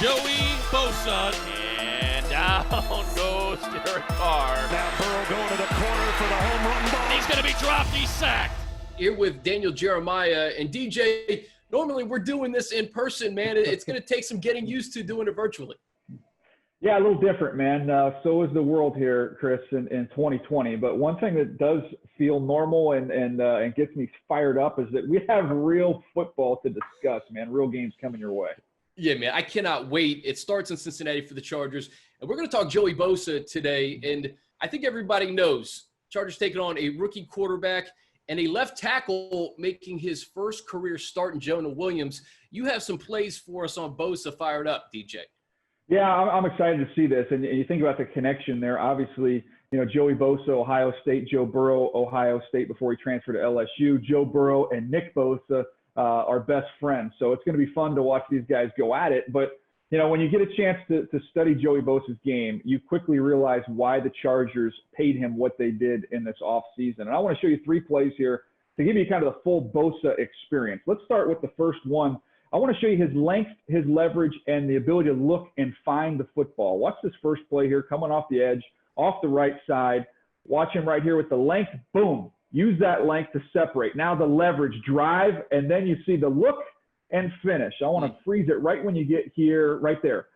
Joey Bosa, and down goes Derek Carr. Now Burrow going to the corner for the home run ball. He's going to be dropped. He's sacked. Here with Daniel Jeremiah and DJ. Normally we're doing this in person, man. It's going to take some getting used to doing it virtually. Yeah, a little different, man. So is the world here, Chris, in 2020. But one thing that does feel normal and gets me fired up is that we have real football to discuss, man. Real games coming your way. Yeah, man, I cannot wait. It starts in Cincinnati for the Chargers. And we're going to talk Joey Bosa today. And I think everybody knows Chargers taking on a rookie quarterback and a left tackle making his first career start in Jonah Williams. You have some plays for us on Bosa fired up, DJ. Yeah, I'm excited to see this. And you think about the connection there. Obviously, you know, Joey Bosa, Ohio State, Joe Burrow, Ohio State before he transferred to LSU. Joe Burrow and Nick Bosa are best friends. So it's going to be fun to watch these guys go at it. But, you know, when you get a chance to study Joey Bosa's game, you quickly realize why the Chargers paid him what they did in this offseason. And I want to show you 3 plays here to give you kind of the full Bosa experience. Let's start with the first one. I want to show you his length, his leverage, and the ability to look and find the football. Watch this first play here, coming off the edge, off the right side. Watch him right here with the length. Boom. Use that length to separate. Now the leverage, drive, and then you see the look and finish. I want to freeze it right when you get here, right there.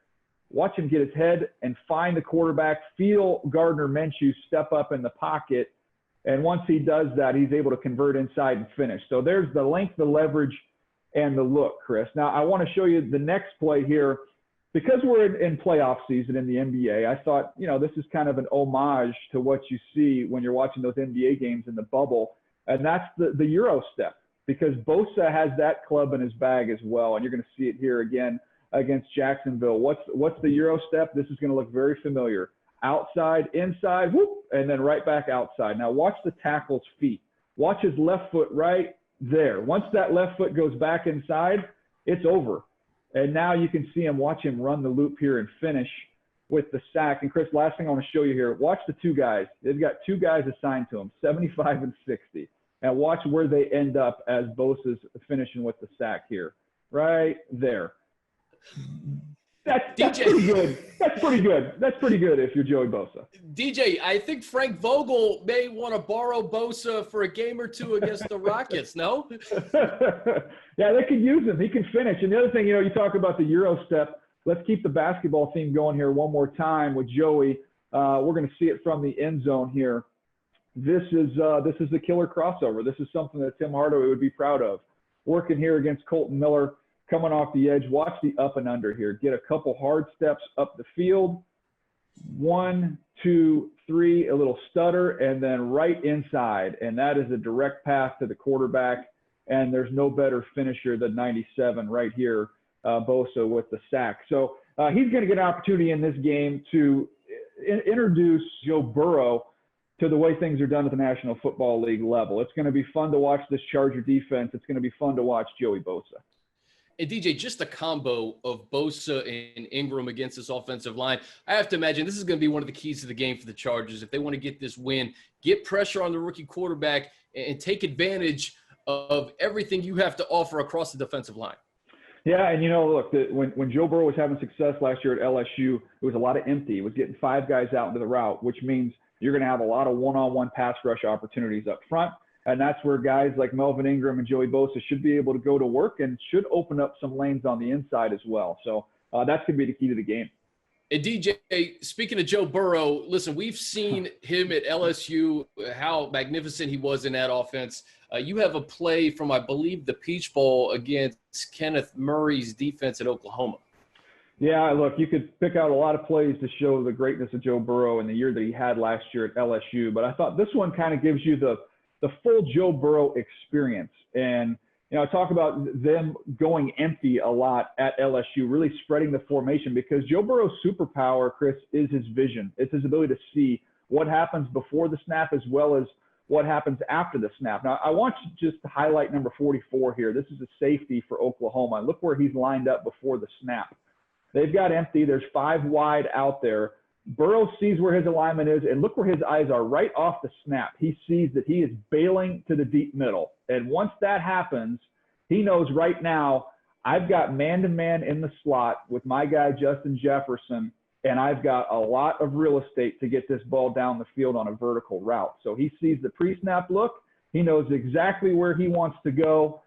Watch him get his head and find the quarterback. Feel Gardner Minshew step up in the pocket. And once he does that, he's able to convert inside and finish. So there's the length, the leverage, and the look, Chris. Now, I want to show you the next play here. Because we're in playoff season in the NBA, I thought, you know, this is kind of an homage to what you see when you're watching those NBA games in the bubble, and that's the Euro step, because Bosa has that club in his bag as well, and you're going to see it here again against Jacksonville. What's the Euro step? This is going to look very familiar. Outside, inside, whoop, and then right back outside. Now watch the tackle's feet. Watch his left foot right there. Once that left foot goes back inside, it's over. And now you can see him, watch him run the loop here and finish with the sack. And Chris, last thing I want to show you here, watch the 2 guys. They've got 2 guys assigned to them, 75 and 60. And watch where they end up as Bosa's finishing with the sack here. Right there. That's pretty good. That's pretty good. That's pretty good if you're Joey Bosa. DJ, I think Frank Vogel may want to borrow Bosa for a game or 2 against the Rockets, no? Yeah, they could use him. He can finish. And the other thing, you know, you talk about the Euro step. Let's keep the basketball theme going here one more time with Joey. We're going to see it from the end zone here. This is the killer crossover. This is something that Tim Hardaway would be proud of. Working here against Colton Miller. Coming off the edge, watch the up and under here. Get a couple hard steps up the field. 1, 2, 3, a little stutter, and then right inside. And that is a direct path to the quarterback. And there's no better finisher than 97 right here, Bosa with the sack. So he's going to get an opportunity in this game to introduce Joe Burrow to the way things are done at the National Football League level. It's going to be fun to watch this Charger defense. It's going to be fun to watch Joey Bosa. And DJ, just the combo of Bosa and Ingram against this offensive line, I have to imagine this is going to be one of the keys to the game for the Chargers. If they want to get this win, get pressure on the rookie quarterback and take advantage of everything you have to offer across the defensive line. Yeah, and you know, look, when Joe Burrow was having success last year at LSU, it was a lot of empty. He was getting 5 guys out into the route, which means you're going to have a lot of one-on-one pass rush opportunities up front. And that's where guys like Melvin Ingram and Joey Bosa should be able to go to work and should open up some lanes on the inside as well. So that's going to be the key to the game. And DJ, speaking of Joe Burrow, listen, we've seen him at LSU, how magnificent he was in that offense. You have a play from, I believe, the Peach Bowl against Kenneth Murray's defense at Oklahoma. Yeah, look, you could pick out a lot of plays to show the greatness of Joe Burrow in the year that he had last year at LSU. But I thought this one kind of gives you the full Joe Burrow experience. And, you know, I talk about them going empty a lot at LSU, really spreading the formation, because Joe Burrow's superpower, Chris, is his vision. It's his ability to see what happens before the snap as well as what happens after the snap. Now, I want you just to highlight number 44 here. This is a safety for Oklahoma. Look where he's lined up before the snap. They've got empty. There's 5 wide out there. Burrow sees where his alignment is, and look where his eyes are right off the snap. He sees that he is bailing to the deep middle. And once that happens, he knows right now, I've got man-to-man in the slot with my guy, Justin Jefferson, and I've got a lot of real estate to get this ball down the field on a vertical route. So he sees the pre-snap look. He knows exactly where he wants to go.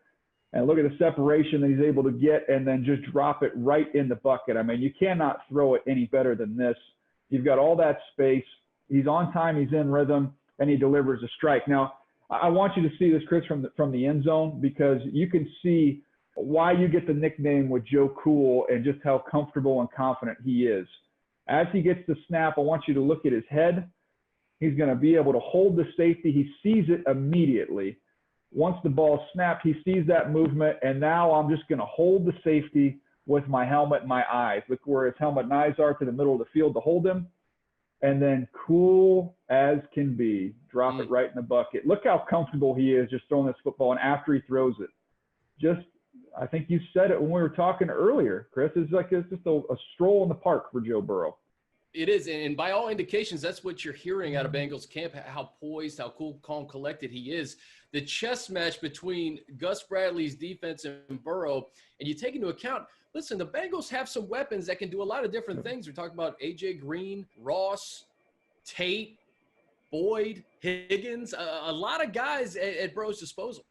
And look at the separation that he's able to get and then just drop it right in the bucket. I mean, you cannot throw it any better than this. You've got all that space. He's on time, he's in rhythm, and he delivers a strike. Now, I want you to see this, Chris, from the end zone, because you can see why you get the nickname with Joe Cool and just how comfortable and confident he is. As he gets the snap, I want you to look at his head. He's going to be able to hold the safety. He sees it immediately. Once the ball snapped, he sees that movement, and now I'm just going to hold the safety with my helmet and my eyes. Look where his helmet and eyes are to the middle of the field to hold him. And then cool as can be, drop it right in the bucket. Look how comfortable he is just throwing this football, and after he throws it. Just, I think you said it when we were talking earlier, Chris. It's just a stroll in the park for Joe Burrow. It is, and by all indications, that's what you're hearing out of Bengals camp, how poised, how cool, calm, collected he is. The chess match between Gus Bradley's defense and Burrow, and you take into account, listen, the Bengals have some weapons that can do a lot of different things. We're talking about A.J. Green, Ross, Tate, Boyd, Higgins, a lot of guys at Burrow's disposal.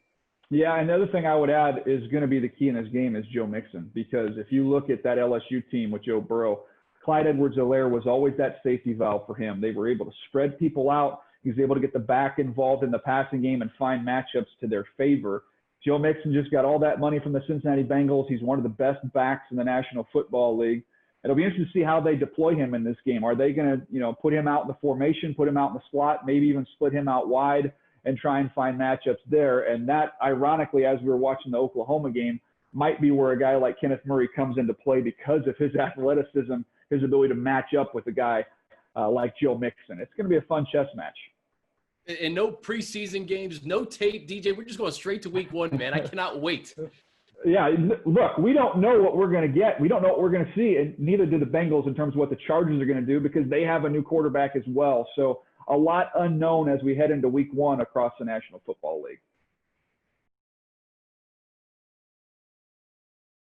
Yeah, another thing I would add is going to be the key in this game is Joe Mixon, because if you look at that LSU team with Joe Burrow, Clyde Edwards-Helaire was always that safety valve for him. They were able to spread people out. He was able to get the back involved in the passing game and find matchups to their favor. Joe Mixon just got all that money from the Cincinnati Bengals. He's one of the best backs in the National Football League. It'll be interesting to see how they deploy him in this game. Are they going to, put him out in the formation, put him out in the slot, maybe even split him out wide and try and find matchups there? And that, ironically, as we were watching the Oklahoma game, might be where a guy like Kenneth Murray comes into play because of his athleticism, his ability to match up with a guy like Joe Mixon. It's going to be a fun chess match. And no preseason games, no tape, DJ. We're just going straight to week one, man. I cannot wait. Yeah, look, we don't know what we're going to get. We don't know what we're going to see, and neither do the Bengals in terms of what the Chargers are going to do because they have a new quarterback as well. So a lot unknown as we head into week one across the National Football League.